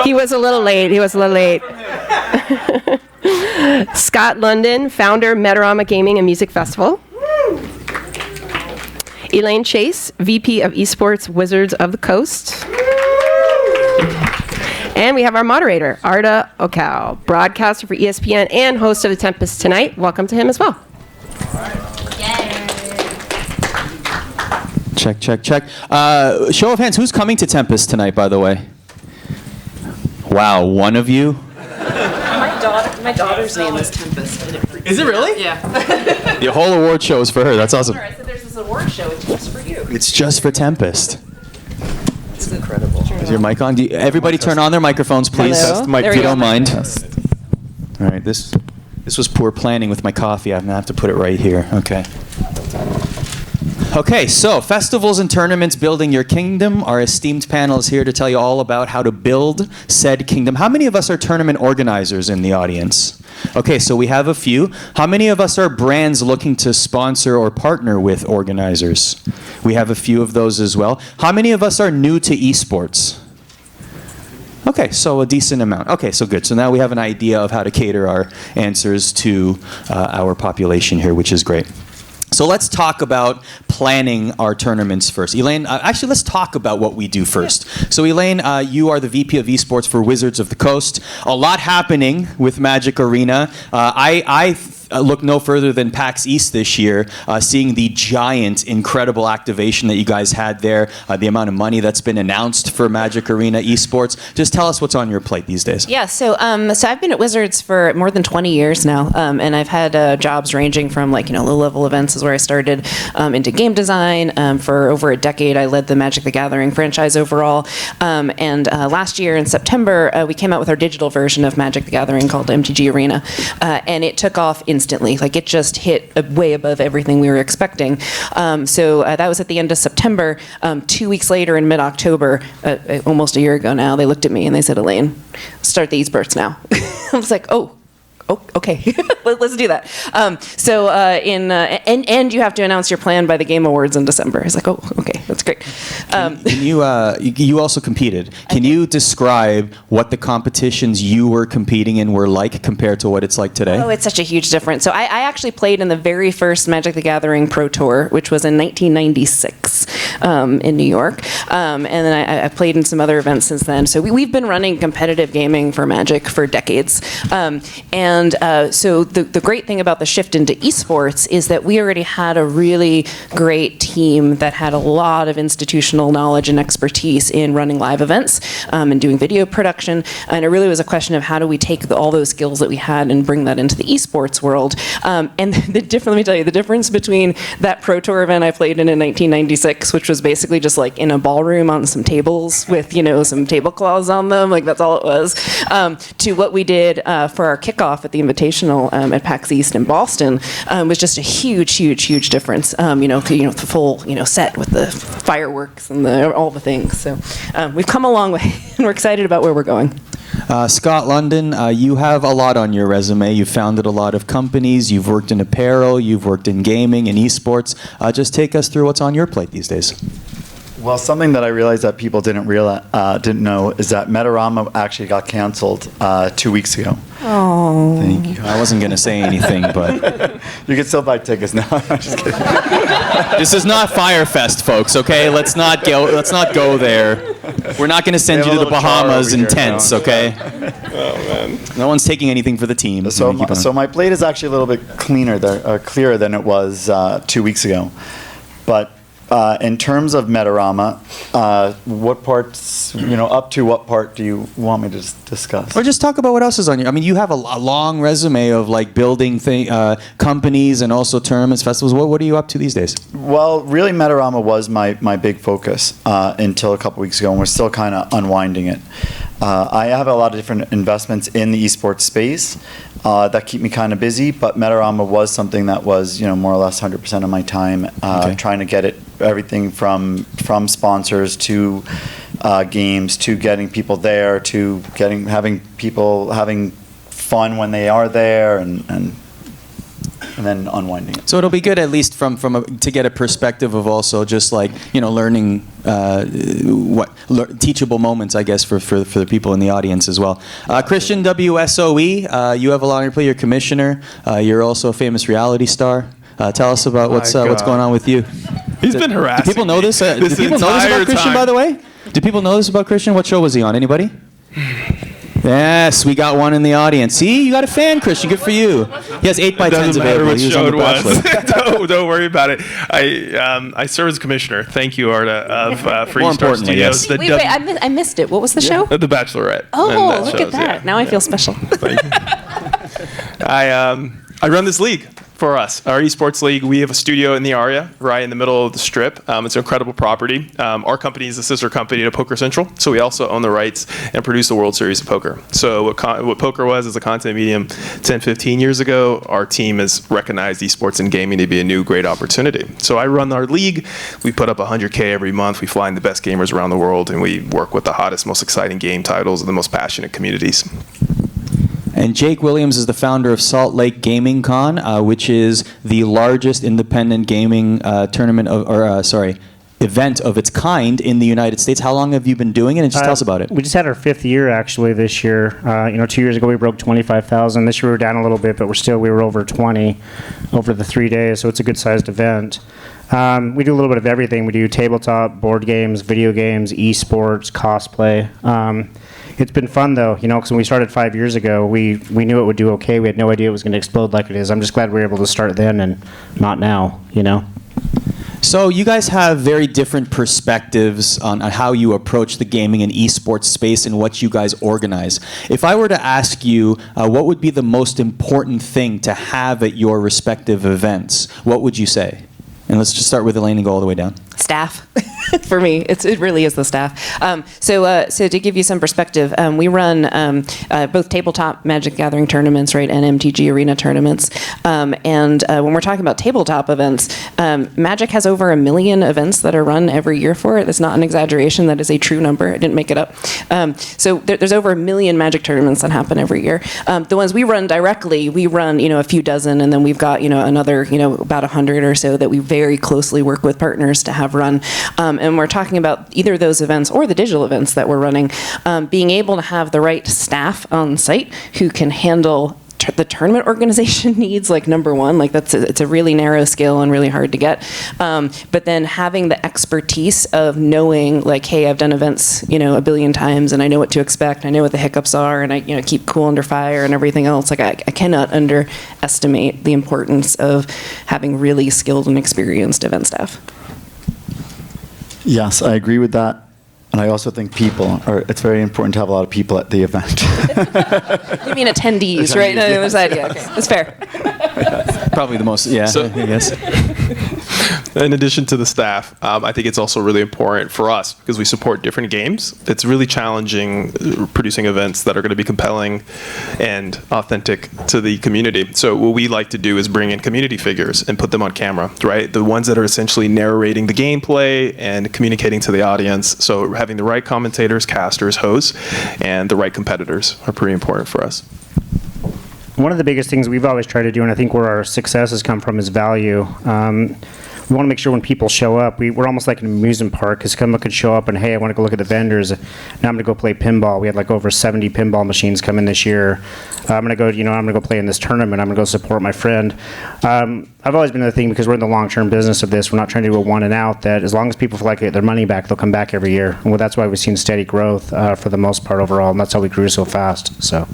He was a little late. Scott London, founder, Metarama Gaming and Music Festival. Elaine Chase, VP of Esports, Wizards of the Coast. And we have our moderator, Arda Ocal, broadcaster for ESPN and host of The Tempest Tonight. Welcome to him as well. Check. Show of hands, who's coming to Tempest tonight, by the way? Wow, one of you? My daughter's name is Tempest. Is it really? Yeah. The whole award show is for her. That's awesome. I said there's this award show. It's just for you. It's just for Tempest. It's incredible. Is your mic on? Everybody turn on their microphones, please. Hello? If you don't mind. All right, this was poor planning with my coffee. I'm going to have to put it right here. Okay, so festivals and tournaments building your kingdom. Our esteemed panel is here to tell you all about how to build said kingdom. How many of us are tournament organizers in the audience? Okay, so we have a few. How many of us are brands looking to sponsor or partner with organizers? We have a few of those as well. How many of us are new to esports? Okay, so a decent amount. Okay, so good. So now we have an idea of how to cater our answers to our population here, which is great. So let's talk about planning our tournaments first. Elaine, actually, let's talk about what we do first. Yeah. So Elaine, you are the VP of Esports for Wizards of the Coast. A lot happening with Magic Arena. I look no further than PAX East this year, seeing the giant, incredible activation that you guys had there, the amount of money that's been announced for Magic Arena Esports. Just tell us what's on your plate these days. Yeah, so I've been at Wizards for more than 20 years now, and I've had jobs ranging from low-level events is where I started, into game design. For over a decade, I led the Magic the Gathering franchise overall, and last year in September, we came out with our digital version of Magic the Gathering called MTG Arena, and it took off instantly. It just hit way above everything we were expecting. So that was at the end of September. 2 weeks later, in mid-October, almost a year ago now, they looked at me and they said, "Elaine, start the esports now." I was like, "Oh, okay, let's do that." And you have to announce your plan by the Game Awards in December. I was like, "Oh, okay, that's great." You also competed. Can you describe what the competitions you were competing in were like compared to what it's like today? Oh, it's such a huge difference. So I actually played in the very first Magic the Gathering Pro Tour, which was in 1996 in New York. And then I played in some other events since then. So we've been running competitive gaming for Magic for decades. So the great thing about the shift into esports is that we already had a really great team that had a lot of institutional knowledge and expertise in running live events and doing video production. And it really was a question of how do we take all those skills that we had and bring that into the esports world. And let me tell you, the difference between that Pro Tour event I played in 1996, which was basically just in a ballroom on some tables with, some tablecloths on them, that's all it was, to what we did for our kickoff at the Invitational at PAX East in Boston was just a huge difference. The full set with the fireworks and all the things. So we've come a long way, and we're excited about where we're going. Scott London, you have a lot on your resume. You've founded a lot of companies. You've worked in apparel. You've worked in gaming and esports. Just take us through what's on your plate these days. Well, something that I realized that people didn't know is that Metarama actually got canceled 2 weeks ago. Oh. Thank you. I wasn't going to say anything, but you can still buy tickets now. I'm just kidding. This is not Firefest, folks. Okay, let's not go there. We're not going to send you to the Bahamas in tents. Okay. Oh man. No one's taking anything for the team. So my plate is actually a little bit clearer than it was 2 weeks ago, but. In terms of Metarama, what parts, up to what part do you want me to discuss? Or just talk about what else is on your. I mean, you have a long resume of building companies and also tournaments, festivals. What are you up to these days? Well, really, Metarama was my big focus until a couple weeks ago, and we're still kind of unwinding it. I have a lot of different investments in the esports space that keep me kind of busy, but Metarama was something that was, more or less 100% of my time, trying to get everything from sponsors to games to getting people there to having people having fun when they are there and and then unwinding it. So it'll be good at least to get a perspective of also just like, learning teachable moments, I guess, for the people in the audience as well. Christian WSOE, you have a lot on your plate. You're commissioner. You're also a famous reality star. Tell us about what's going on with you. He's been harassing. Do people know this? Do people know this about Christian, by the way? Do people know this about Christian? What show was he on? Anybody? Yes, we got one in the audience. See, you got a fan, Christian. Good for you. He has 8x10s available. He was on The Bachelor. Don't worry about it. I serve as commissioner. Thank you, Arda, of for Estars Studios. Yes. Wait, I missed it. What was the show? The Bachelorette. Oh, look at that. Now I feel special. Thank you. I run this league for us, our esports league. We have a studio in the area, right in the middle of the strip. It's an incredible property. Our company is a sister company to Poker Central, so we also own the rights and produce the World Series of Poker. So what poker was as a content medium 10, 15 years ago, our team has recognized esports and gaming to be a new great opportunity. So I run our league. We put up 100K every month. We fly in the best gamers around the world, and we work with the hottest, most exciting game titles and the most passionate communities. And Jake Williams is the founder of Salt Lake Gaming Con, which is the largest independent gaming event of its kind in the United States. How long have you been doing it? And just tell us about it. We just had our 5th year actually this year. 2 years ago we broke 25,000. This year we were down a little bit, but we were over 20 over the 3 days. So it's a good sized event. We do a little bit of everything. We do tabletop, board games, video games, esports, cosplay. It's been fun though, because when we started 5 years ago, we knew it would do okay. We had no idea it was going to explode like it is. I'm just glad we were able to start then and not now, So you guys have very different perspectives on how you approach the gaming and esports space and what you guys organize. If I were to ask you, what would be the most important thing to have at your respective events, what would you say? And let's just start with Elaine and go all the way down. Staff. For me, it really is the staff. So to give you some perspective, we run both tabletop Magic Gathering tournaments, right, and MTG Arena tournaments. And when we're talking about tabletop events, Magic has over 1 million events that are run every year for it. That's not an exaggeration. That is a true number. I didn't make it up. So there's over 1 million Magic tournaments that happen every year. The ones we run directly, we run a few dozen, and then we've got another about 100 or so that we very closely work with partners to have run. And we're talking about either those events or the digital events that we're running, being able to have the right staff on site who can handle the tournament organization needs, like number one, like it's a really narrow skill and really hard to get. But then having the expertise of knowing, like, hey, I've done events, 1 billion times, and I know what to expect. I know what the hiccups are, and I, keep cool under fire and everything else. Like I cannot underestimate the importance of having really skilled and experienced event staff. Yes, I agree with that. And I also think it's very important to have a lot of people at the event. You mean attendees, right? No, the other side, yeah, okay. That's fair. Probably the most, yeah, So- I guess. In addition to the staff, I think it's also really important for us because we support different games. It's really challenging producing events that are going to be compelling and authentic to the community. So what we like to do is bring in community figures and put them on camera, right? The ones that are essentially narrating the gameplay and communicating to the audience. So having the right commentators, casters, hosts, and the right competitors are pretty important for us. One of the biggest things we've always tried to do, and I think where our success has come from, is value. We want to make sure when people show up, we're almost like an amusement park, because someone could show up and, hey, I want to go look at the vendors. Now I'm going to go play pinball. We had like over 70 pinball machines come in this year. I'm going to go play in this tournament. I'm going to go support my friend. I've always been the thing, because we're in the long-term business of this. We're not trying to do a one and out, that as long as people feel like they get their money back, they'll come back every year. And that's why we've seen steady growth for the most part overall, and that's how we grew so fast. So.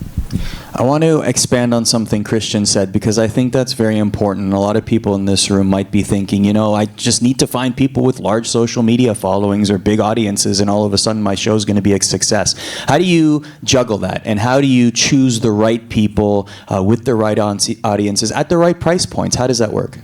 I want to expand on something Christian said, because I think that's very important. A lot of people in this room might be thinking, I just need to find people with large social media followings or big audiences, and all of a sudden my show is going to be a success. How do you juggle that? And how do you choose the right people with the right audiences at the right price points? How does that work?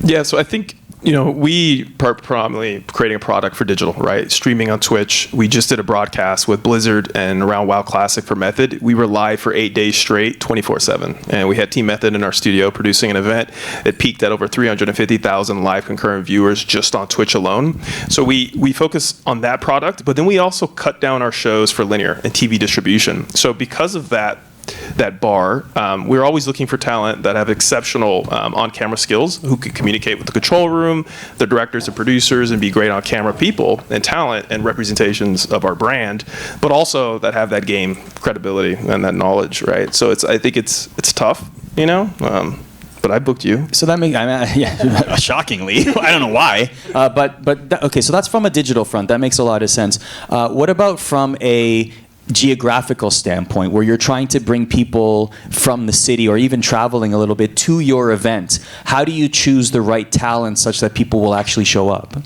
Yeah, so I think we predominantly creating a product for digital, right? Streaming on Twitch. We just did a broadcast with Blizzard and around WoW Classic for Method. We were live for 8 days straight, 24/7. And we had Team Method in our studio producing an event that peaked at over 350,000 live concurrent viewers just on Twitch alone. So we focus on that product, but then we also cut down our shows for linear and TV distribution. So because of that, that bar. We're always looking for talent that have exceptional on-camera skills, who can communicate with the control room, the directors and producers, and be great on-camera people and talent and representations of our brand, but also that have that game credibility and that knowledge, right? So I think it's tough, but I booked you. So that makes, shockingly, I don't know why, okay. So that's from a digital front. That makes a lot of sense. What about from a geographical standpoint, where you're trying to bring people from the city or even traveling a little bit to your event? How do you choose the right talent such that people will actually show up?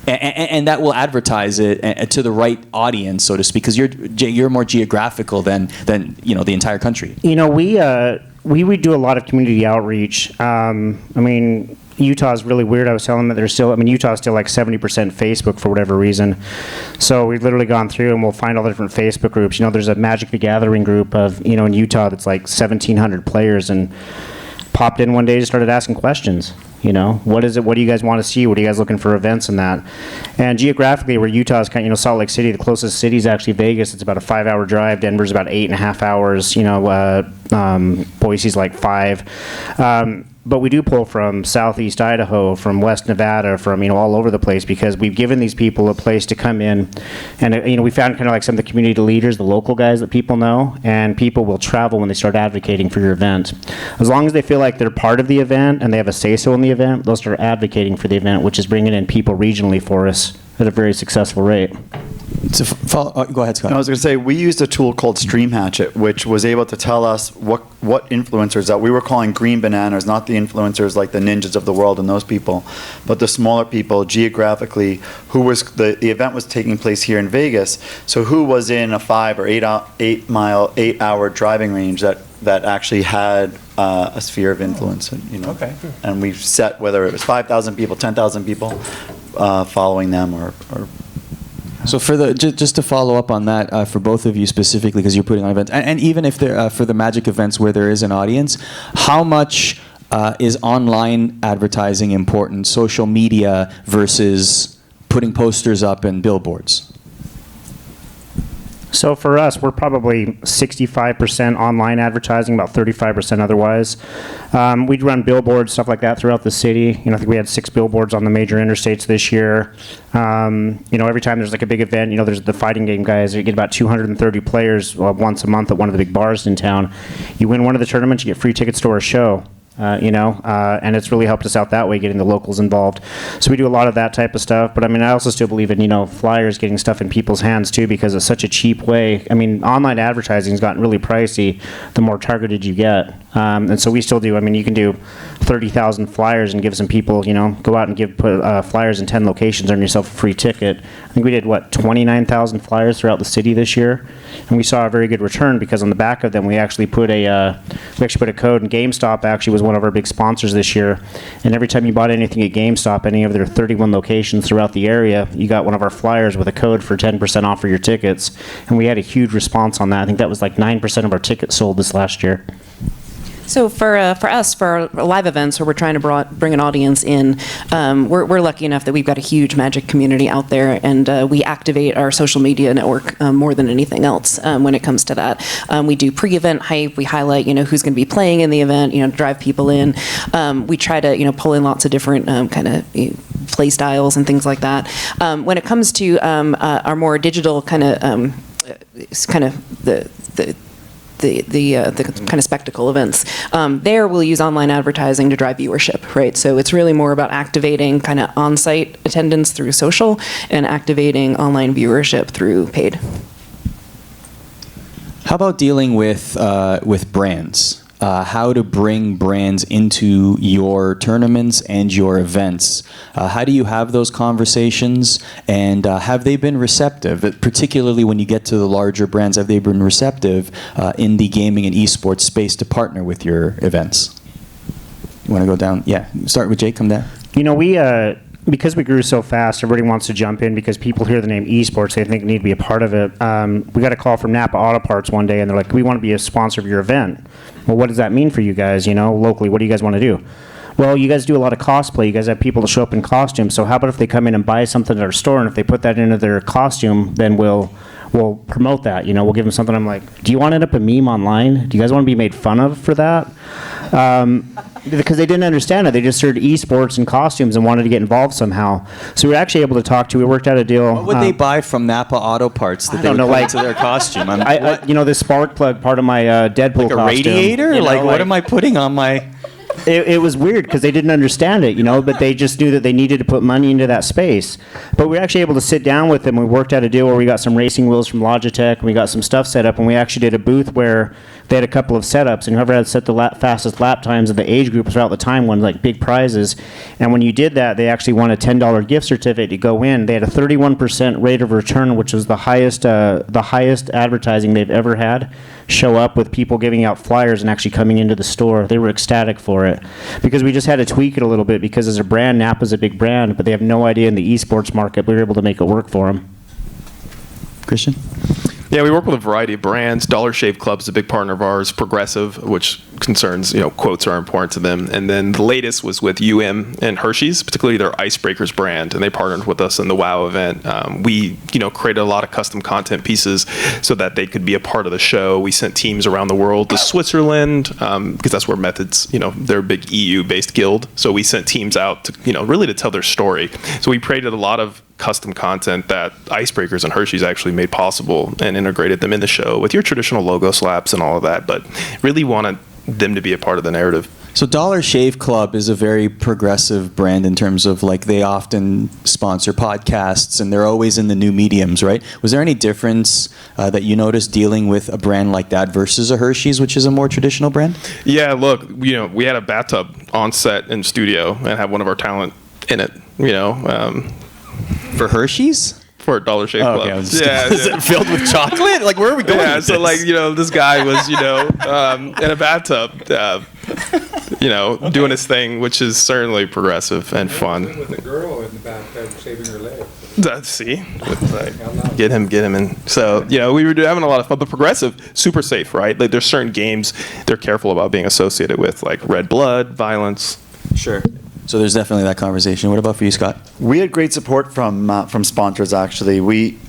And that will advertise it to the right audience, so to speak, because you're more geographical than the entire country. We would do a lot of community outreach. Utah's really weird. I was telling them that Utah's still like 70% Facebook for whatever reason. So we've literally gone through and we'll find all the different Facebook groups. There's a Magic the Gathering group of, in Utah that's like 1,700 players, and popped in one day and started asking questions. What is it? What do you guys want to see? What are you guys looking for events and that? And geographically, where Utah is kind of, Salt Lake City, the closest city is actually Vegas. It's about a 5-hour drive. Denver's about 8.5 hours. Boise's like 5. But we do pull from Southeast Idaho, from West Nevada, from all over the place, because we've given these people a place to come in, and we found kind of like some of the community leaders, the local guys that people know, and people will travel when they start advocating for your event. As long as they feel like they're part of the event and they have a say-so in the event, they'll start advocating for the event, which is bringing in people regionally for us at a very successful rate. Go ahead, Scott. I was going to say, we used a tool called Stream Hatchet, which was able to tell us what influencers that we were calling green bananas, not the influencers like the ninjas of the world and those people, but the smaller people geographically, who was, the event was taking place here in Vegas, so who was in a 5 or 8 hour driving range that actually had a sphere of influence, Okay. And we've set whether it was 5,000 people, 10,000 people following them or So just to follow up on that, for both of you specifically, because you're putting on events, and even if they're for the Magic events where there is an audience, how much is online advertising important, social media versus putting posters up and billboards? So for us, we're probably 65% online advertising, about 35% otherwise. We'd run billboards, stuff like that throughout the city. I think we had 6 billboards on the major interstates this year. Every time there's like a big event, there's the fighting game guys. You get about 230 players once a month at one of the big bars in town. You win one of the tournaments, you get free tickets to our show. And it's really helped us out that way, getting the locals involved. So we do a lot of that type of stuff. But I also still believe in, flyers, getting stuff in people's hands too, because it's such a cheap way. Online advertising has gotten really pricey the more targeted you get. And so we still do, you can do 30,000 flyers and give some people, go out and put flyers in 10 locations, earn yourself a free ticket. I think we did, 29,000 flyers throughout the city this year. And we saw a very good return, because on the back of them, we actually put a code, and GameStop actually was one of our big sponsors this year. And every time you bought anything at GameStop, any of their 31 locations throughout the area, you got one of our flyers with a code for 10% off for your tickets. And we had a huge response on that. I think that was like 9% of our tickets sold this last year. So for us, for our live events where we're trying to bring an audience in, we're lucky enough that we've got a huge Magic community out there, and we activate our social media network more than anything else when it comes to that. We do pre-event hype. We highlight, who's going to be playing in the event, drive people in. We try to, pull in lots of different kind of play styles and things like that. When it comes to our more digital kind of the kind of spectacle events. There we'll use online advertising to drive viewership, right? So it's really more about activating kind of on-site attendance through social and activating online viewership through paid. How about dealing with brands? How to bring brands into your tournaments and your events. How do you have those conversations, and have they been receptive? Particularly when you get to the larger brands, have they been receptive in the gaming and esports space to partner with your events? You want to go down? Yeah, start with Jake, come down. Because we grew so fast, everybody wants to jump in because people hear the name esports, they think they need to be a part of it. We got a call from Napa Auto Parts one day, and they're like, we want to be a sponsor of your event. Well, what does that mean for you guys, locally? What do you guys want to do? Well, you guys do a lot of cosplay. You guys have people to show up in costumes. So how about if they come in and buy something at our store, and if they put that into their costume, then we'll we'll promote that. You know, we'll give them something. I'm like, do you want to end up a meme online? Do you guys want to be made fun of for that? Because they didn't understand it. They just heard esports and costumes and wanted to get involved somehow. So we were actually able to talk to. We worked out a deal. What would they buy from Napa Auto Parts that they would put into their costume? You know, the spark plug part of my Deadpool like a costume. radiator? You know, Like, what am I putting on my... It was weird because they didn't understand it, you know, but they just knew that they needed to put money into that space. But we were actually able to sit down with them. We worked out a deal where we got some racing wheels from Logitech, and we got some stuff set up, and we actually did a booth where they had a couple of setups, and whoever had set the fastest lap times of the age group throughout the time won like big prizes. And when you did that, they actually won a $10 gift certificate to go in. They had a 31% rate of return, which was the highest advertising they've ever had show up, with people giving out flyers and actually coming into the store. They were ecstatic for it because we just had to tweak it a little bit, because as a brand, Napa's a big brand, but they have no idea in the esports market. We were able to make it work for them. Christian? Yeah, we work with a variety of brands. Dollar Shave Club is a big partner of ours. Progressive, which concerns, quotes are important to them. And then the latest was with and Hershey's, particularly their Icebreakers brand, and they partnered with us in the WoW event. We, created a lot of custom content pieces so that they could be a part of the show. We sent teams around the world to Switzerland, because that's where Methods, they're a big EU-based guild. So we sent teams out to, really to tell their story. So we created a lot of custom content that Icebreakers and Hershey's actually made possible and integrated them in the show with your traditional logo slaps and all of that, but really wanted them to be a part of the narrative. So Dollar Shave Club is a very progressive brand in terms of, like, they often sponsor podcasts and they're always in the new mediums, right? Was there any difference that you noticed dealing with a brand like that versus a Hershey's, which is a more traditional brand? Yeah, look, we had a bathtub on set in studio and had one of our talent in it, For Hershey's? For Dollar Shave Club. Okay, Is it filled with chocolate? Like, where are we going with so this? this guy was, in a bathtub, doing his thing, which is certainly progressive and fun. With the girl in the bathtub shaving her legs. See? Get him. And so, we were having a lot of fun, but progressive, super safe, right? Like, there's certain games they're careful about being associated with, like red blood, violence. Sure. So there's definitely that conversation. What about for you, Scott? We had great support from sponsors, actually.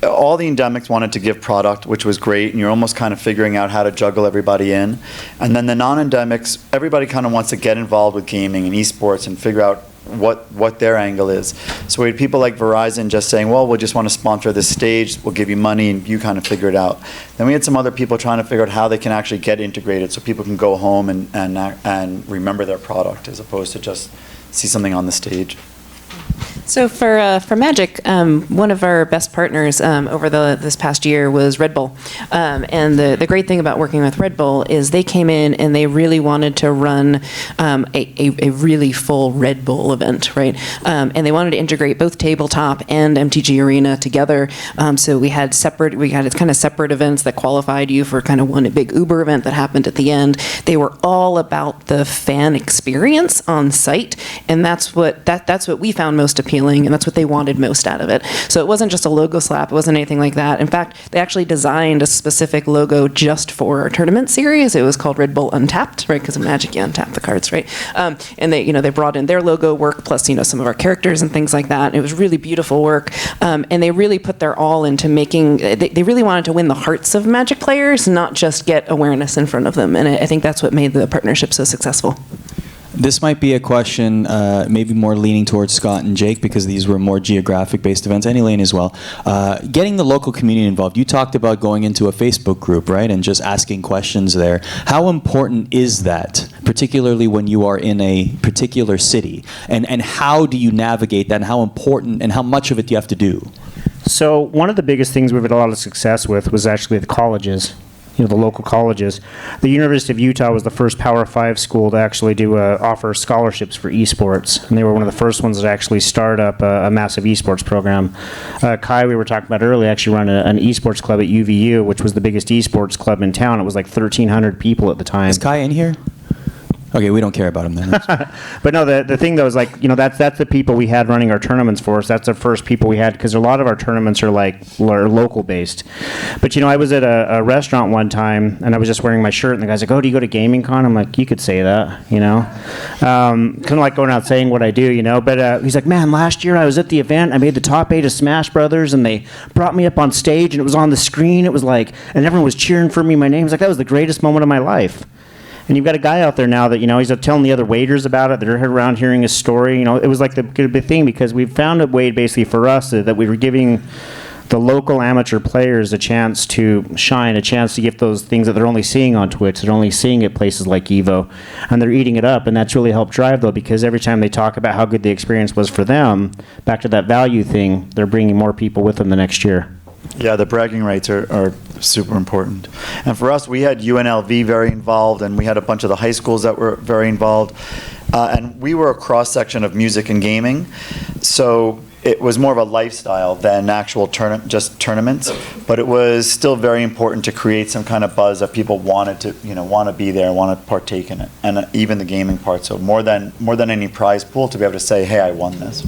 All the endemics wanted to give product, which was great, and you're almost kind of figuring out how to juggle everybody in. And then the non-endemics, everybody kind of wants to get involved with gaming and esports and figure out what their angle is. So we had people like Verizon just saying, well, we just want to sponsor this stage, we'll give you money, and you kind of figure it out. Then we had some other people trying to figure out how they can actually get integrated so people can go home and remember their product as opposed to just see something on the stage. So for Magic, one of our best partners over this past year was Red Bull. And the great thing about working with Red Bull is they came in and they really wanted to run a really full Red Bull event, right? And they wanted to integrate both tabletop and MTG Arena together. So we had kind of separate events that qualified you for kind of one big Uber event that happened at the end. They were all about the fan experience on site, and that's what we found most appealing, and that's what they wanted most out of it. So it wasn't just a logo slap, it wasn't anything like that. In fact, they actually designed a specific logo just for our tournament series. It was called Red Bull Untapped, right? Because of Magic, you untap the cards, right? And they brought in their logo work plus some of our characters and things like that. It was really beautiful work, and they really put their all into making. They really wanted to win the hearts of Magic players, not just get awareness in front of them. And I think that's what made the partnership so successful. This might be a question maybe more leaning towards Scott and Jake, because these were more geographic-based events, and Elaine as well. Getting the local community involved. You talked about going into a Facebook group, right, and just asking questions there. How important is that, particularly when you are in a particular city? And how do you navigate that, and how important and how much of it do you have to do? So one of the biggest things we've had a lot of success with was actually the colleges. The local colleges. The University of Utah was the first Power 5 school to actually offer scholarships for esports, and they were one of the first ones to actually start up a massive esports program. Kai, we were talking about earlier, actually ran an esports club at UVU, which was the biggest esports club in town. It was like 1,300 people at the time. Is Kai in here? Okay, we don't care about them then. But no, the thing though is like, that's the people we had running our tournaments for us. That's the first people we had, because a lot of our tournaments are local based. But I was at a restaurant one time and I was just wearing my shirt and the guy's like, "Oh, do you go to Gaming Con?" I'm like, "You could say that, kind of like going out saying what I do, But he's like, "Man, last year I was at the event. I made the top 8 of Smash Brothers and they brought me up on stage and it was on the screen. It was like, and everyone was cheering for me. My name's like, that was the greatest moment of my life." And you've got a guy out there now that, he's telling the other waiters about it. They're around hearing his story. It was like the good thing, because we found a way basically for us that we were giving the local amateur players a chance to shine, a chance to get those things that they're only seeing on Twitch, they're only seeing at places like Evo, and they're eating it up. And that's really helped drive, though, because every time they talk about how good the experience was for them, back to that value thing, they're bringing more people with them the next year. Yeah, the bragging rights are super important. And for us, we had UNLV very involved, and we had a bunch of the high schools that were very involved. And we were a cross-section of music and gaming. So it was more of a lifestyle than actual just tournaments. But it was still very important to create some kind of buzz that people wanted to, want to be there, want to partake in it. And even the gaming part. So more than any prize pool, to be able to say, "Hey, I won this."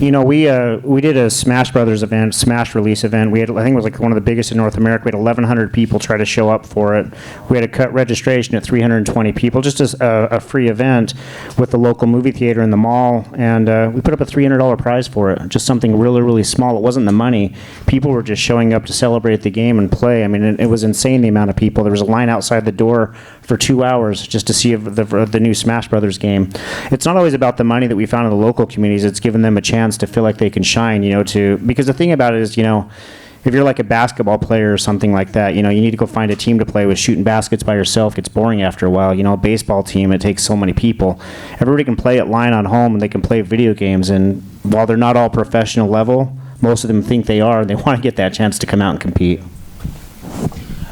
We did a Smash Brothers event, Smash release event. We had, I think it was like one of the biggest in North America. We had 1,100 people try to show up for it. We had to cut registration at 320 people, just as a free event with the local movie theater in the mall. And we put up a $300 prize for it, just something really, really small. It wasn't the money. People were just showing up to celebrate the game and play. I mean, it was insane, the amount of people. There was a line outside the door for 2 hours just to see the new Smash Brothers game. It's not always about the money that we found in the local communities. It's given them a chance to feel like they can shine, because the thing about it is, if you're like a basketball player or something like that, you need to go find a team to play with. Shooting baskets by yourself gets boring after a while. A baseball team, it takes so many people. Everybody can play at line on home and they can play video games, and while they're not all professional level, most of them think they are, and they want to get that chance to come out and compete.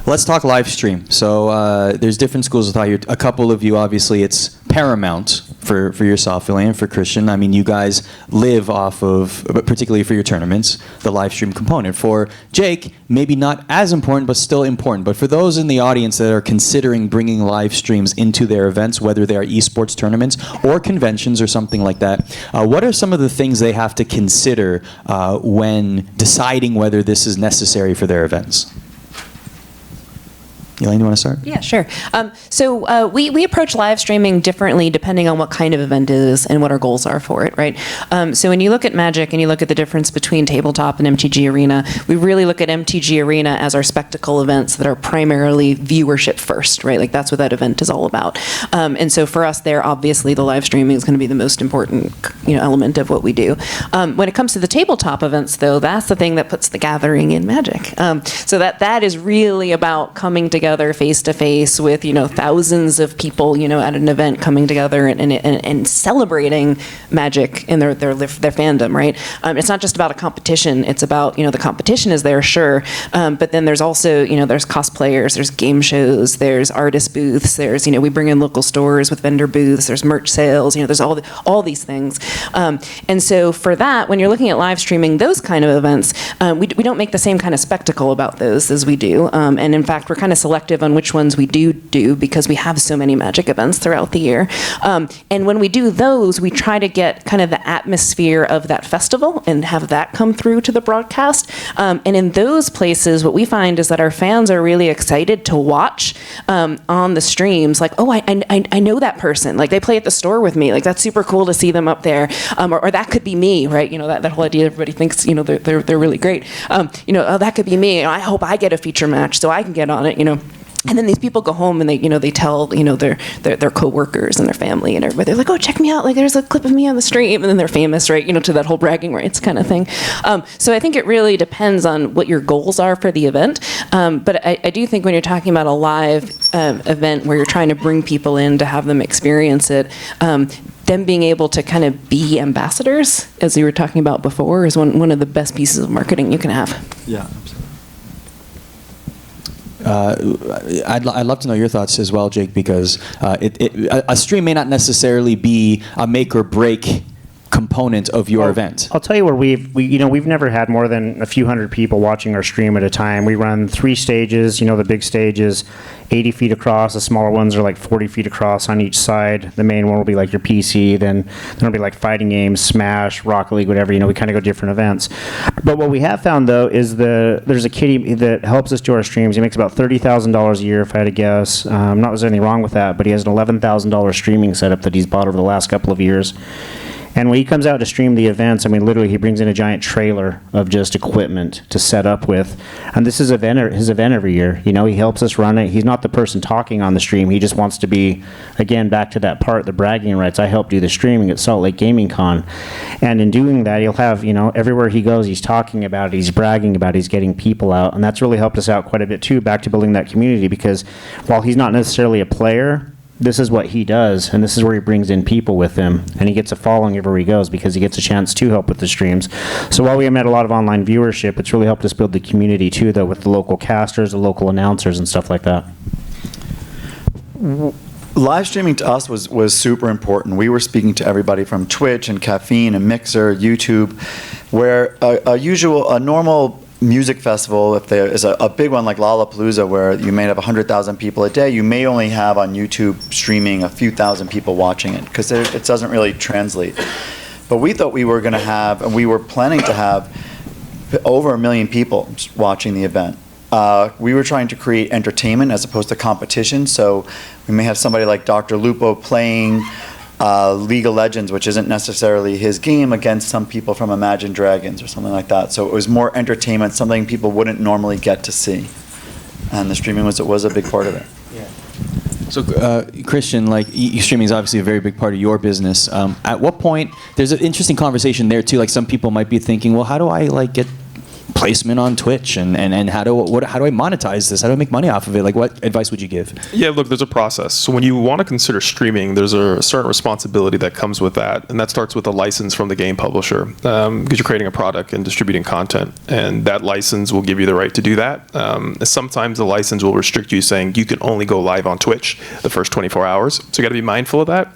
Let's talk live stream. So there's different schools of thought here. A couple of you, obviously, it's paramount for yourself, Elaine, for Christian. I mean, you guys live off of, particularly for your tournaments, the live stream component. For Jake, maybe not as important, but still important. But for those in the audience that are considering bringing live streams into their events, whether they are esports tournaments or conventions or something like that, what are some of the things they have to consider when deciding whether this is necessary for their events? Elaine, you want to start? Yeah, sure. So we approach live streaming differently depending on what kind of event it is and what our goals are for it, right? So when you look at Magic and you look at the difference between tabletop and MTG Arena, we really look at MTG Arena as our spectacle events that are primarily viewership first, right? Like that's what that event is all about. And so for us there, obviously the live streaming is going to be the most important element of what we do. When it comes to the tabletop events though, that's the thing that puts the gathering in Magic. So that is really about coming together face to face with thousands of people at an event, coming together and celebrating Magic and their fandom, right? It's not just about a competition. It's about the competition is there, sure, but then there's also there's cosplayers, there's game shows, there's artist booths, there's we bring in local stores with vendor booths, there's merch sales, there's all these things, and so for that, when you're looking at live streaming those kind of events, we don't make the same kind of spectacle about those as we do, and in fact we're kind of selective on which ones we do because we have so many Magic events throughout the year. And when we do those, we try to get kind of the atmosphere of that festival and have that come through to the broadcast. And in those places, what we find is that our fans are really excited to watch on the streams. Like, oh, I know that person. Like they play at the store with me. Like that's super cool to see them up there. Or that could be me, right? That whole idea. Everybody thinks they're really great. Oh, that could be me. I hope I get a feature match so I can get on it. And then these people go home and they tell their coworkers and their family and everybody. They're like, oh, check me out! Like there's a clip of me on the stream, and then they're famous, right? To that whole bragging rights kind of thing. So I think it really depends on what your goals are for the event. But I do think when you're talking about a live event where you're trying to bring people in to have them experience it. Them being able to kind of be ambassadors, as you were talking about before, is one of the best pieces of marketing you can have. Yeah, absolutely. I'd love to know your thoughts as well, Jake, because a stream may not necessarily be a make or break component of your event? I'll tell you where we've never had more than a few hundred people watching our stream at a time. We run 3 stages. The big stage is 80 feet across. The smaller ones are like 40 feet across on each side. The main one will be like your PC. Then there'll be like fighting games, Smash, Rocket League, whatever. We kind of go different events. But what we have found though is there's a kitty that helps us do our streams. He makes about $30,000 a year, if I had to guess. Not that there's anything wrong with that, but he has an $11,000 streaming setup that he's bought over the last couple of years. And when he comes out to stream the events, literally he brings in a giant trailer of just equipment to set up with. And this is his event every year. He helps us run it. He's not the person talking on the stream. He just wants to be, again, back to that part, the bragging rights. I helped do the streaming at Salt Lake Gaming Con. And in doing that, he'll have, everywhere he goes, he's talking about it, he's bragging about it, he's getting people out. And that's really helped us out quite a bit, too, back to building that community. Because while he's not necessarily a player, this is what he does, and this is where he brings in people with him, and he gets a following everywhere he goes because he gets a chance to help with the streams. So while we haven't had a lot of online viewership, it's really helped us build the community too, though, with the local casters, the local announcers, and stuff like that. Live streaming to us was super important. We were speaking to everybody from Twitch and Caffeine and Mixer, YouTube, where a normal music festival, if there is a big one like Lollapalooza where you may have 100,000 people a day, you may only have on YouTube streaming a few thousand people watching it because it doesn't really translate. But we thought we were going to have, and we were planning to have, over 1 million people watching the event. We were trying to create entertainment as opposed to competition, so we may have somebody like Dr. Lupo playing League of Legends, which isn't necessarily his game, against some people from Imagine Dragons or something like that. So it was more entertainment, something people wouldn't normally get to see. And the streaming was a big part of it. Yeah. So Christian, streaming is obviously a very big part of your business. At what point, there's an interesting conversation there too, some people might be thinking, well, how do I get placement on Twitch and how do I monetize this? How do I make money off of it? What advice would you give? Yeah, look, there's a process. So when you want to consider streaming, there's a certain responsibility that comes with that, and that starts with a license from the game publisher because you're creating a product and distributing content, and that license will give you the right to do that. Sometimes the license will restrict you, saying you can only go live on Twitch the first 24 hours. So you got to be mindful of that.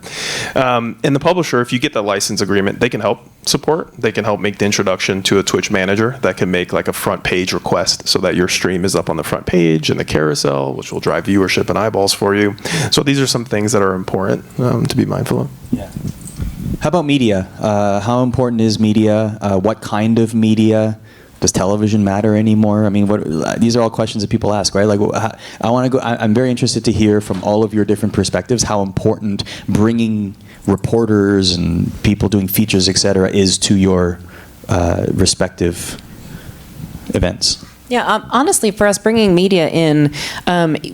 And the publisher, if you get that license agreement, they can help support. They can help make the introduction to a Twitch manager that can make a front page request so that your stream is up on the front page and the carousel, which will drive viewership and eyeballs for you. So these are some things that are important to be mindful of. Yeah. How about media? How important is media? What kind of media? Does television matter anymore? These are all questions that people ask, right? I want to go. I'm very interested to hear from all of your different perspectives how important bringing reporters and people doing features, etc., is to your respective events. Yeah, honestly, for us bringing media in,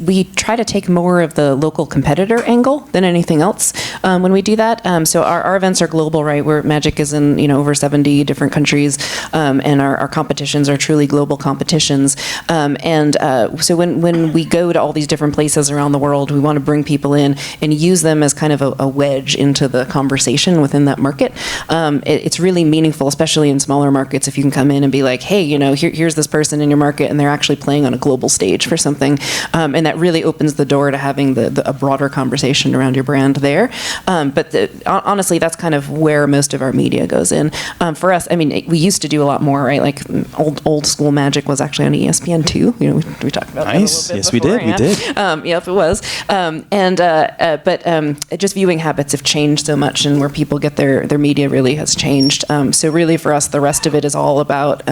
we try to take more of the local competitor angle than anything else when we do that. So our events are global, right? Where Magic is in over 70 different countries, and our competitions are truly global competitions. So when we go to all these different places around the world, we want to bring people in and use them as kind of a wedge into the conversation within that market. It's really meaningful, especially in smaller markets, if you can come in and be like, hey, here's this person in your market, and they're actually playing on a global stage for something, and that really opens the door to having a broader conversation around your brand there. But honestly, that's kind of where most of our media goes in. For us, we used to do a lot more, right? Old school Magic was actually on ESPN2. We talked about nice. that a little bit. Yes, we did. Yep, it was. But just viewing habits have changed so much, and where people get their media really has changed. So really, for us, the rest of it is all about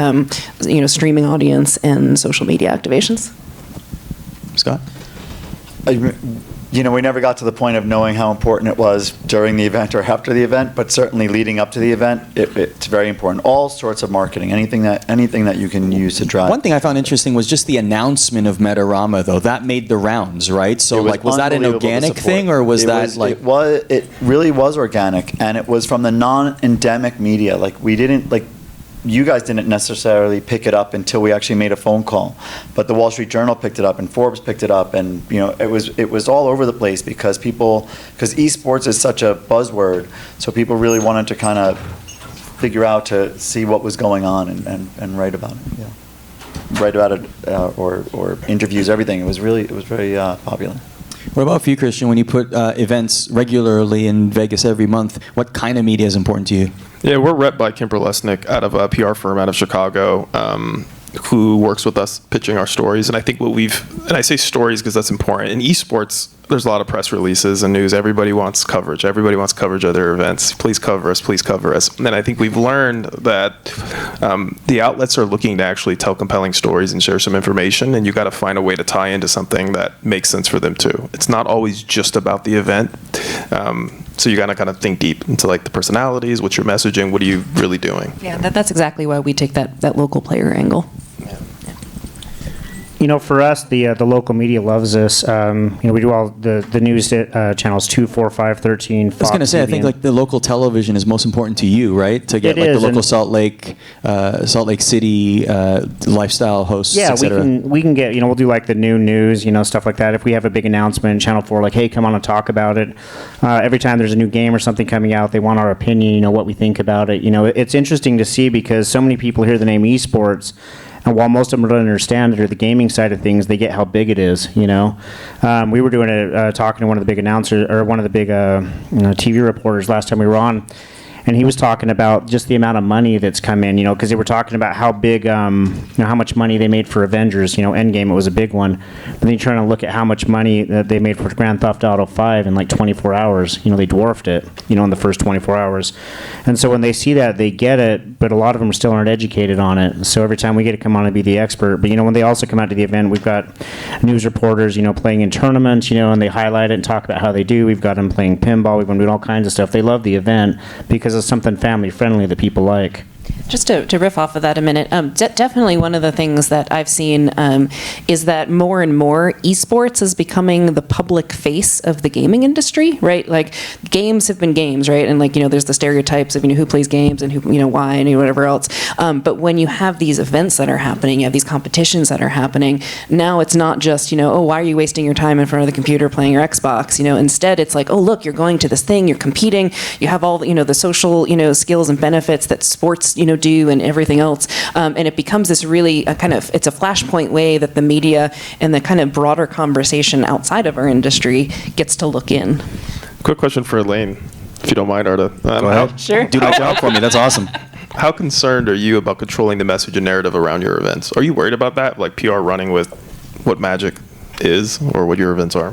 streaming audience and social media activations. Scott? We never got to the point of knowing how important it was during the event or after the event, but certainly leading up to the event, it's very important. All sorts of marketing, anything that you can use to drive. One thing I found interesting was just the announcement of Metarama, though. That made the rounds, right? So, was that an organic thing, or was It really was organic, and it was from the non-endemic media. We didn't, you guys didn't necessarily pick it up until we actually made a phone call, but the Wall Street Journal picked it up and Forbes picked it up, and it was all over the place because esports is such a buzzword, so people really wanted to kind of figure out to see what was going on and write about it. Yeah, write about it or interviews, everything. It was very popular. What about for you, Christian? When you put events regularly in Vegas every month, what kind of media is important to you? Yeah, we're rep by Kimber Lesnick out of a PR firm out of Chicago, who works with us pitching our stories. And I think and I say stories because that's important. In esports, there's a lot of press releases and news. Everybody wants coverage. Everybody wants coverage of their events. Please cover us. Please cover us. And I think we've learned that the outlets are looking to actually tell compelling stories and share some information, and you got to find a way to tie into something that makes sense for them too. It's not always just about the event. So you got to kind of think deep into like the personalities, what's your messaging, what are you really doing? Yeah, that's exactly why we take that local player angle. You know, for us, the local media loves us. We do all the news channels 2, 4, 5, 13. Fox, I was going to say, I think like the local television is most important to you, right? To get like the local Salt Lake City lifestyle hosts, yeah, etc. we can get, we'll do like the noon news, stuff like that. If we have a big announcement, Channel 4, like, hey, come on and talk about it. Every time there's a new game or something coming out, they want our opinion, what we think about it. It's interesting to see because so many people hear the name esports, and while most of them don't understand it or the gaming side of things, they get how big it is, We were doing talking to one of the big announcers, or one of the big TV reporters last time we were on, and he was talking about just the amount of money that's come in, because they were talking about how big, how much money they made for Avengers, Endgame, it was a big one. But then you're trying to look at how much money that they made for Grand Theft Auto 5 in like 24 hours. They dwarfed it, in the first 24 hours. And so when they see that, they get it, but a lot of them still aren't educated on it. So every time we get to come on and be the expert, but when they also come out to the event, we've got news reporters, playing in tournaments, and they highlight it and talk about how they do. We've got them playing pinball, we've been doing all kinds of stuff. They love the event because it's something family friendly that people like. Just to riff off of that a minute, definitely one of the things that I've seen is that more and more esports is becoming the public face of the gaming industry, right? Like games have been games, right? And like, there's the stereotypes of, who plays games and who, why and whatever else. But when you have these events that are happening, you have these competitions that are happening, now it's not just, oh, why are you wasting your time in front of the computer playing your Xbox? Instead it's like, oh, look, you're going to this thing, you're competing, you have all, the social, skills and benefits that sports, do and everything else. And it becomes this really it's a flashpoint way that the media and the kind of broader conversation outside of our industry gets to look in. Quick question for Elaine, if you don't mind, Arda. Go ahead. Sure. Do my job for me. That's awesome. How concerned are you about controlling the message and narrative around your events? Are you worried about that, like PR running with what Magic is or what your events are?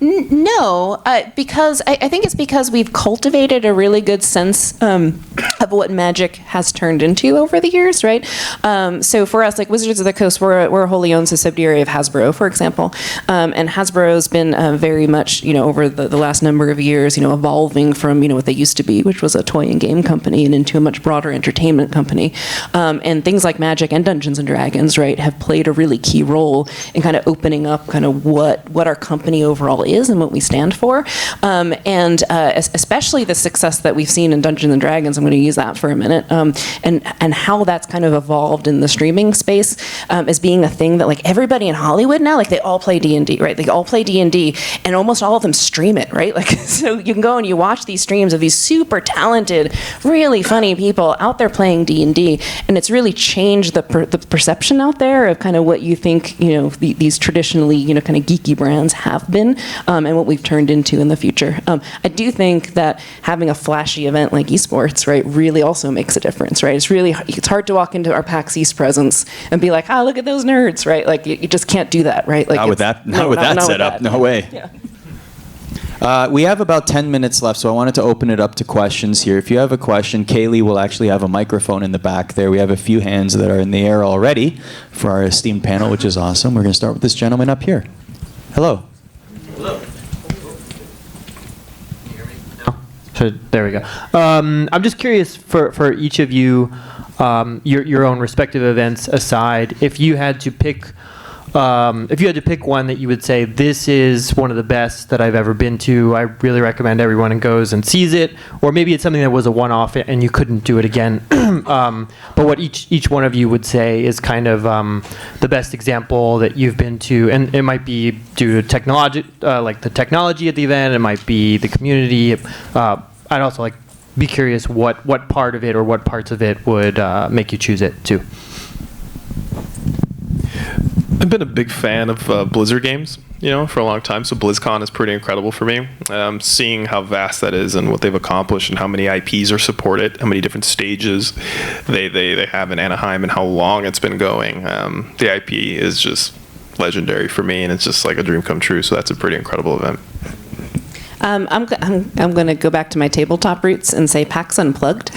No, because I think it's because we've cultivated a really good sense of what Magic has turned into over the years, right? So for us, like Wizards of the Coast, we're a wholly owned subsidiary of Hasbro, for example, and Hasbro's been very much, over the last number of years, evolving from, what they used to be, which was a toy and game company, and into a much broader entertainment company. And things like Magic and Dungeons and Dragons, right, have played a really key role in kind of opening up kind of what our company overall is and what we stand for, and especially the success that we've seen in Dungeons and Dragons. I'm going to use that for a minute, and how that's kind of evolved in the streaming space as being a thing that like everybody in Hollywood now, like they all play D&D, right? They all play D&D, and almost all of them stream it, right? Like so you can go and you watch these streams of these super talented, really funny people out there playing D&D, and it's really changed the perception out there of kind of what you think these traditionally kind of geeky brands have been, and what we've turned into in the future. I do think that having a flashy event like esports, right, really also makes a difference, right? It's hard to walk into our PAX East presence and be like, look at those nerds, right? Like you just can't do that, right? Like not with that setup. No way. Yeah. We have about 10 minutes left, so I wanted to open it up to questions here. If you have a question, Kaylee will actually have a microphone in the back there. We have a few hands that are in the air already for our esteemed panel, which is awesome. We're going to start with this gentleman up here. Hello. Hello. Can you hear me? No? So, there we go. I'm just curious for each of you, your own respective events aside, if you had to pick one that you would say, this is one of the best that I've ever been to, I really recommend everyone goes and sees it, or maybe it's something that was a one-off and you couldn't do it again, but what each one of you would say is kind of the best example that you've been to, and it might be due to technology, like the technology at the event, it might be the community. I'd also be curious what part of it or what parts of it would make you choose it too. I've been a big fan of Blizzard games. for a long time. So BlizzCon is pretty incredible for me. Seeing how vast that is and what they've accomplished and how many IPs are supported, how many different stages they have in Anaheim and how long it's been going. The IP is just legendary for me, and it's just like a dream come true. So that's a pretty incredible event. I'm going to go back to my tabletop roots and say PAX Unplugged.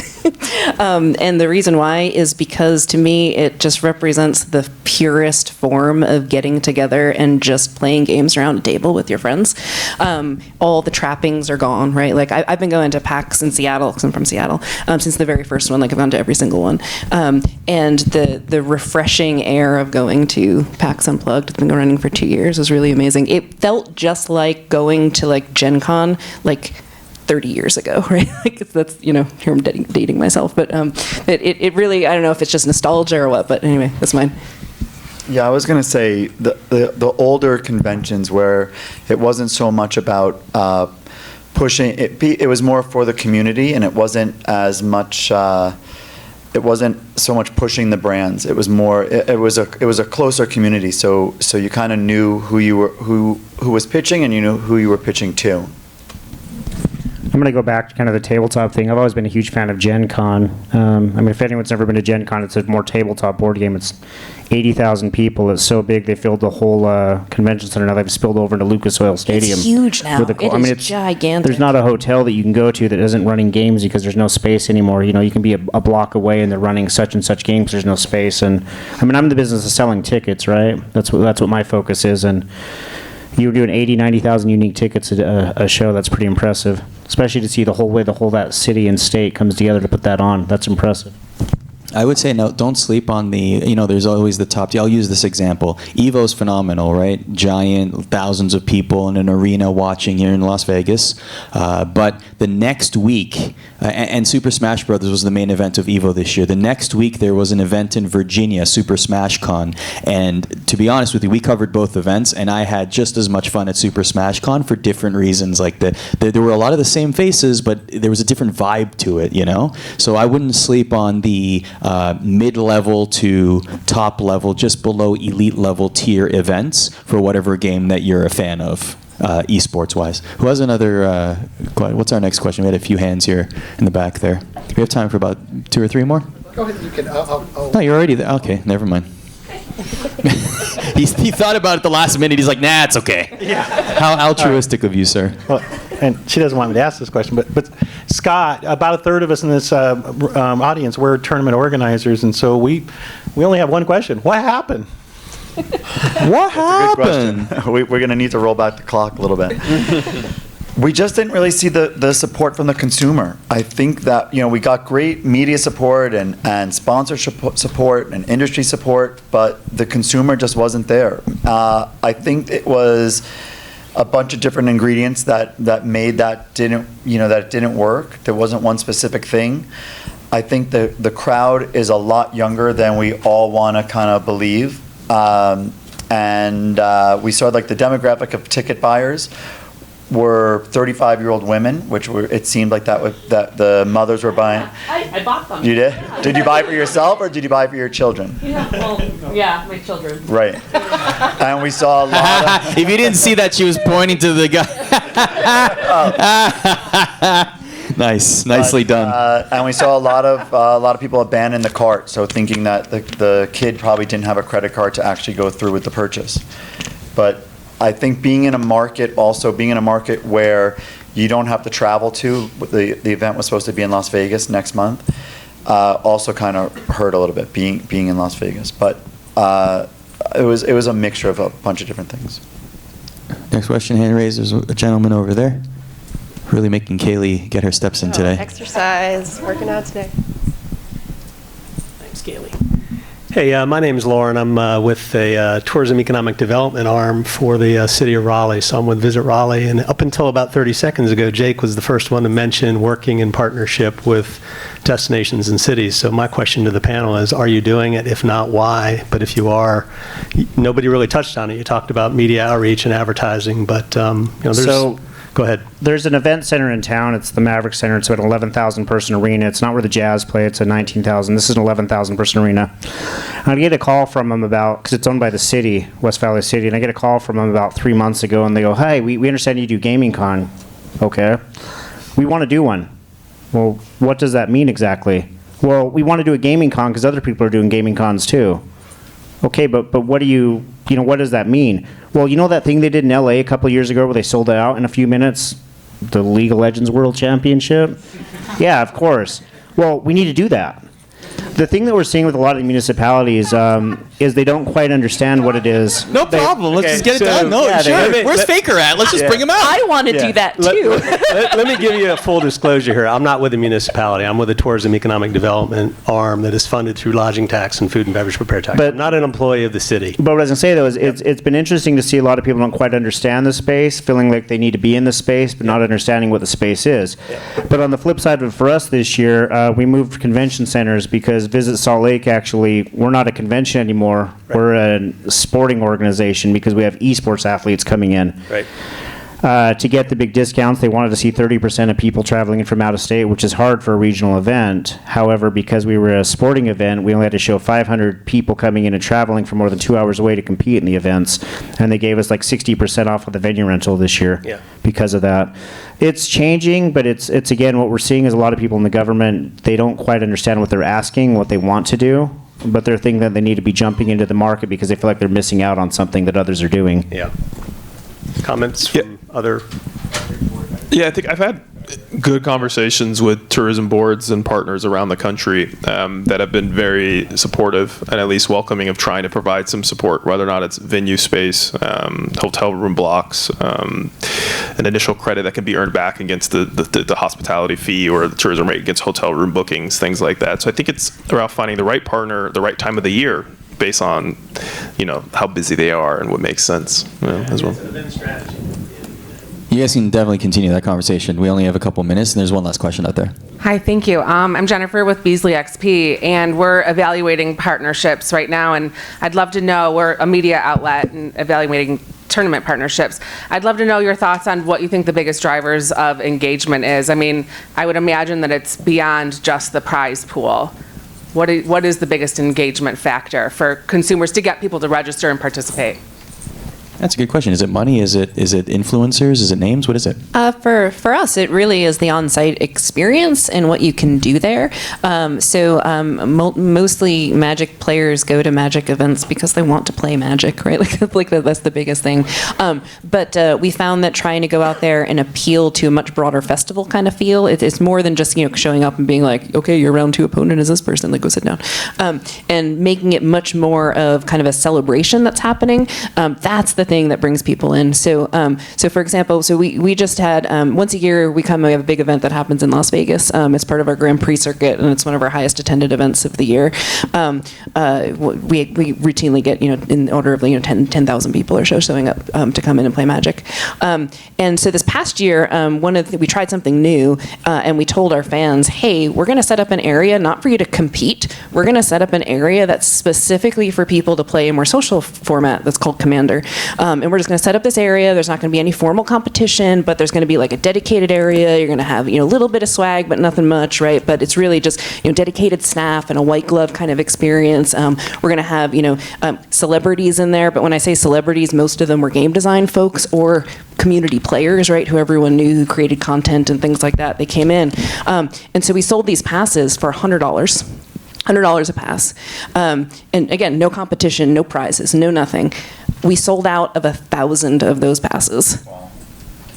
And the reason why is because to me it just represents the purest form of getting together and just playing games around a table with your friends. All the trappings are gone, right? Like I've been going to PAX in Seattle, because I'm from Seattle, since the very first one. Like I've gone to every single one. And the refreshing air of going to PAX Unplugged, it's been running for 2 years, was really amazing. It felt just like going to like Gen Con like 30 years ago, right? Like that's, here I'm dating myself, but it really, I don't know if it's just nostalgia or what, but anyway, that's mine. Yeah, I was going to say the older conventions where it wasn't so much about pushing, it was more for the community, and it wasn't as much, it wasn't so much pushing the brands. It was more, it was a closer community. So you kind of knew who was pitching, and you knew who you were pitching to. I'm going to go back to kind of the tabletop thing. I've always been a huge fan of Gen Con. If anyone's ever been to Gen Con, it's a more tabletop board game. It's 80,000 people. It's so big, they filled the whole convention center. Now they've spilled over into Lucas Oil Stadium. It's huge now. It's gigantic. There's not a hotel that you can go to that isn't running games because there's no space anymore. You can be a block away and they're running such and such games. There's no space. And I'm in the business of selling tickets, right? That's what my focus is. And you were doing 80, 90,000 unique tickets a show. That's pretty impressive, especially to see the whole way that city and state comes together to put that on. That's impressive. I would say no, don't sleep on the, there's always the top. I'll use this example. EVO's phenomenal, right? Giant, thousands of people in an arena watching here in Las Vegas. But the next week, and Super Smash Brothers was the main event of EVO this year. The next week there was an event in Virginia, Super Smash Con. And to be honest with you, we covered both events, and I had just as much fun at Super Smash Con for different reasons. Like there were a lot of the same faces, but there was a different vibe to it, So I wouldn't sleep on the mid-level to top level, just below elite level tier events for whatever game that you're a fan of, esports wise. Who has another? What's our next question? We had a few hands here in the back there. We have time for about 2 or 3 more. Go ahead. You can. I'll No, you're already there. Okay, never mind. He thought about it the last minute. He's like, nah, it's okay. Yeah. How altruistic of you, sir. Well, and she doesn't want me to ask this question, but Scott, about a third of us in this audience, we're tournament organizers, and so we only have one question. What happened? What happened? Good question. We're going to need to roll back the clock a little bit. We just didn't really see the support from the consumer. I think that, we got great media support and sponsorship support and industry support, but the consumer just wasn't there. I think it was a bunch of different ingredients that made that it didn't work. There wasn't one specific thing. I think the crowd is a lot younger than we all want to kind of believe. And we saw like the demographic of ticket buyers were 35-year-old women, it seemed like that the mothers were buying. I bought them. You did? Yeah. Did you buy for yourself or did you buy for your children? Yeah, my children. Right. And we saw a lot of... If you didn't see that, she was pointing to the guy. Nicely done. And we saw a lot of people abandon the cart, so thinking that the kid probably didn't have a credit card to actually go through with the purchase. But I think being in a market where you don't have to travel to, the event was supposed to be in Las Vegas next month, also kind of hurt a little bit being in Las Vegas. But it was a mixture of a bunch of different things. Next question, hand raised. There's a gentleman over there. Really making Kaylee get her steps in today. Exercise, working out today. Thanks, Kaylee. Hey, my name is Lauren. I'm with the Tourism Economic Development arm for the city of Raleigh. So I'm with Visit Raleigh. And up until about 30 seconds ago, Jake was the first one to mention working in partnership with destinations and cities. So my question to the panel is, are you doing it? If not, why? But if you are, nobody really touched on it. You talked about media outreach and advertising, but there's... So Go ahead. There's an event center in town. It's the Maverick Center. It's an 11,000 person arena. It's not where the Jazz play. It's a 19,000. This is an 11,000 person arena. And I get a call from them because it's owned by the city, West Valley City, and I get a call from them about 3 months ago, and they go, "Hey, we understand you do Gaming Con." Okay. "We want to do one." "Well, what does that mean exactly?" "Well, we want to do a Gaming Con because other people are doing Gaming Cons too." "Okay, but what do what does that mean?" "Well, you know that thing they did in LA a couple of years ago where they sold it out in a few minutes? The League of Legends World Championship?" "Yeah, of course." "Well, we need to do that." The thing that we're seeing with a lot of the municipalities is they don't quite understand what it is. No problem. Let's just get it done. No, yeah, sure. they- Where's Faker at? Let's just bring him out. I want to do that too. Let me give you a full disclosure here. I'm not with the municipality. I'm with the Tourism Economic Development arm that is funded through lodging tax and food and beverage prepared tax. But- I'm not an employee of the city. But what I was going to say, though, is it's been interesting to see a lot of people don't quite understand the space, feeling like they need to be in the space, but not understanding what the space is. But on the flip side of it, for us this year, we moved convention centers because Visit Salt Lake, actually, we're not a convention anymore. Right. We're a sporting organization because we have esports athletes coming in. Right. To get the big discounts, they wanted to see 30% of people traveling in from out of state, which is hard for a regional event. However, because we were a sporting event, we only had to show 500 people coming in and traveling for more than 2 hours away to compete in the events. And they gave us like 60% off of the venue rental this year because of that. It's changing, but it's again, what we're seeing is a lot of people in the government, they don't quite understand what they're asking, what they want to do. But they're thinking that they need to be jumping into the market because they feel like they're missing out on something that others are doing. Yeah. Comments from other? Yeah, I think I've had good conversations with tourism boards and partners around the country that have been very supportive and at least welcoming of trying to provide some support, whether or not it's venue space, hotel room blocks, an initial credit that can be earned back against the hospitality fee or the tourism rate against hotel room bookings, things like that. So I think it's about finding the right partner, the right time of the year, based on how busy they are and what makes sense as well. You guys can definitely continue that conversation. We only have a couple minutes, and there's one last question out there. Hi, thank you. I'm Jennifer with Beasley XP, and we're evaluating partnerships right now, and I'd love to know, we're a media outlet and evaluating tournament partnerships. I'd love to know your thoughts on what you think the biggest drivers of engagement is. I mean, I would imagine that it's beyond just the prize pool. What is the biggest engagement factor for consumers to get people to register and participate? That's a good question. Is it money? Is it influencers? Is it names? What is it? For us, it really is the Onsite Experience and what you can do there. Mostly Magic players go to Magic events because they want to play Magic, right? Like that's the biggest thing. But we found that trying to go out there and appeal to a much broader festival kind of feel, it's more than just showing up and being like, okay, your round 2 opponent is this person, like go sit down, and making it much more of kind of a celebration that's happening. That's the thing that brings people in. So for example, we just had once a year we have a big event that happens in Las Vegas. It's part of our Grand Prix circuit, and it's one of our highest attended events of the year. We routinely get in order of 10,000 people or so showing up to come in and play Magic. And so this past year, we tried something new, and we told our fans, hey, we're going to set up an area not for you to compete. We're going to set up an area that's specifically for people to play a more social format that's called Commander. And we're just going to set up this area. There's not going to be any formal competition, but there's going to be like a dedicated area. You're going to have a little bit of swag, but nothing much, right? But it's really just dedicated staff and a white glove kind of experience. We're going to have celebrities in there, but when I say celebrities, most of them were game design folks or community players, right? Who everyone knew, who created content and things like that. They came in, and so we sold these passes for $100 a pass. And again, no competition, no prizes, no nothing. We sold out of 1,000 of those passes. Wow.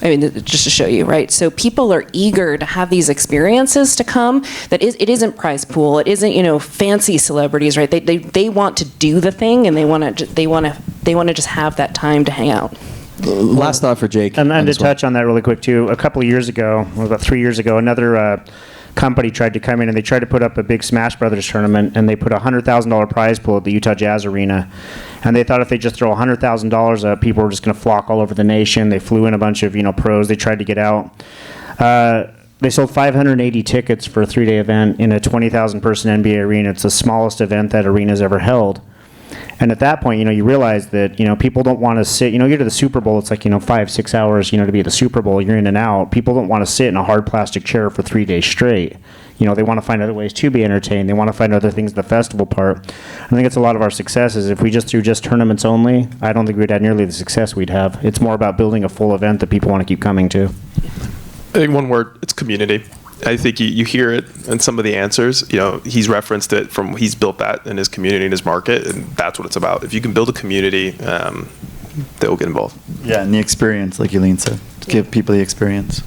I mean, just to show you, right? So people are eager to have these experiences to come. It isn't prize pool. It isn't fancy celebrities, right? They want to do the thing, and they want to just have that time to hang out. Last thought for Jake. And to touch on that really quick too, a couple of years ago, about 3 years ago, another company tried to come in and they tried to put up a big Smash Brothers tournament, and they put a $100,000 prize pool at the Utah Jazz Arena, and they thought if they just throw $100,000 up, people were just going to flock all over the nation. They flew in a bunch of pros. They tried to get out. They sold 580 tickets for a 3-day event in a 20,000 person NBA arena. It's the smallest event that arena's ever held. And at that point, you realize that, people don't want to sit, you go to the Super Bowl, it's like, 5-6 hours, to be at the Super Bowl, you're in and out. People don't want to sit in a hard plastic chair for 3 days straight. They want to find other ways to be entertained. They want to find other things in the festival part. I think it's a lot of our success is if we just threw just tournaments only, I don't think we'd have nearly the success we'd have. It's more about building a full event that people want to keep coming to. I think one word, it's community. I think you hear it in some of the answers. He's referenced it he's built that in his community, in his market, and that's what it's about. If you can build a community, they will get involved. Yeah, and the experience, like Elaine said, give people the experience.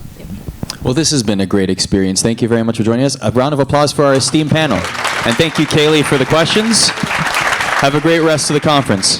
Well, this has been a great experience. Thank you very much for joining us. A round of applause for our esteemed panel. And thank you, Kaylee, for the questions. Have a great rest of the conference.